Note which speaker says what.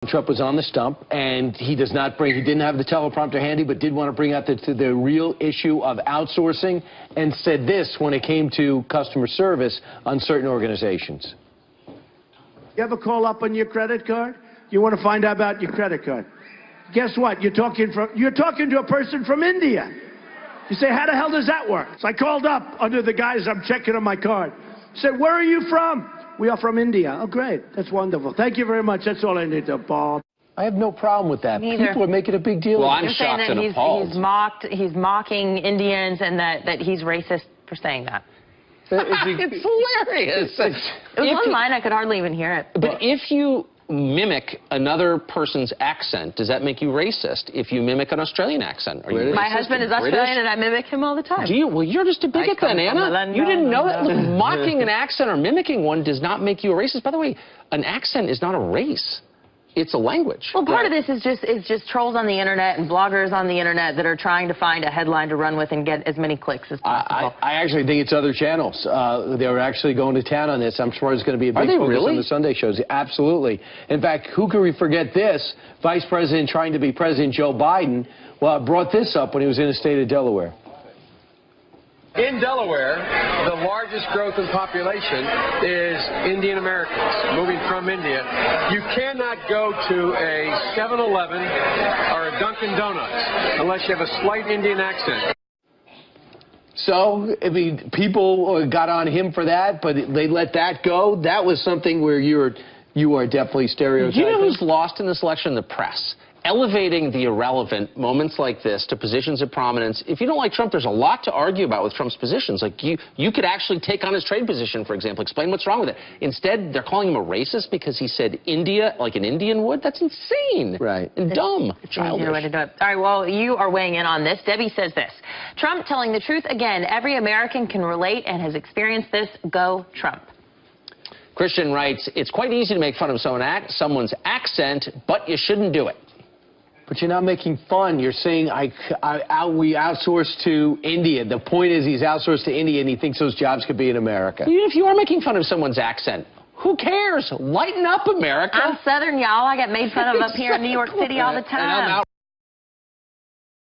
Speaker 1: Trump was on the stump, and he didn't have the teleprompter handy, but did want to bring out the real issue of outsourcing, and said this when it came to customer service on certain organizations.
Speaker 2: You ever call up on your credit card? You want to find out about your credit card. Guess what? You're talking to a person from India. You say, how the hell does that work? So I called up under the guise I'm checking on my card. Said, where are you from? We are from India. Oh, great. That's wonderful. Thank you very much. That's all I need to, Bob.
Speaker 1: I have no problem with that.
Speaker 3: Neither.
Speaker 1: People are making a big deal.
Speaker 4: Well,
Speaker 1: of
Speaker 4: I'm
Speaker 3: You're
Speaker 4: shocked
Speaker 3: saying that
Speaker 4: and appalled.
Speaker 3: he's mocking Indians and that he's racist for saying that.
Speaker 4: It's hilarious.
Speaker 3: It was one line, I could hardly even hear it.
Speaker 4: But if you mimic another person's accent, does that make you racist? If you mimic an Australian accent, are you racist?
Speaker 3: My husband is Australian and I mimic him all the time.
Speaker 4: Do you? Well, you're just a bigot then, Anna. You didn't know that? Look, mocking an accent or mimicking one does not make you a racist. By the way, an accent is not a race. It's a language.
Speaker 3: Well, part of this is just trolls on the internet and bloggers on the internet that are trying to find a headline to run with and get as many clicks as possible.
Speaker 1: I actually think it's other channels. They're actually going to town on this. I'm sure it's going to be a big focus on the Sunday shows. Absolutely. In fact, who can forget this? Vice President trying to be President Joe Biden brought this up when he was in the state of Delaware.
Speaker 5: In Delaware, the largest growth in population is Indian Americans moving from India. You cannot go to a 7-Eleven or a Dunkin' Donuts unless you have a slight Indian accent.
Speaker 1: So, I mean, people got on him for that, but they let that go. That was something where you are definitely stereotyping.
Speaker 4: You know who's lost in this election? The press. Elevating the irrelevant, moments like this, to positions of prominence. If you don't like Trump, there's a lot to argue about with Trump's positions. Like, you could actually take on his trade position, for example, explain what's wrong with it. Instead, they're calling him a racist because he said India like an Indian would. That's insane.
Speaker 1: Right.
Speaker 4: And dumb. Childish.
Speaker 3: Way to do it. All right, well, you are weighing in on this. Debbie says this. Trump telling the truth again. Every American can relate and has experienced this. Go Trump.
Speaker 4: Christian writes, it's quite easy to make fun of someone's accent, but you shouldn't do it.
Speaker 1: But you're not making fun. You're saying we outsource to India. The point is he's outsourced to India, and he thinks those jobs could be in America.
Speaker 4: Even if you are making fun of someone's accent, who cares? Lighten up, America.
Speaker 3: I'm Southern, y'all. I get made fun of up here in New York City all the time.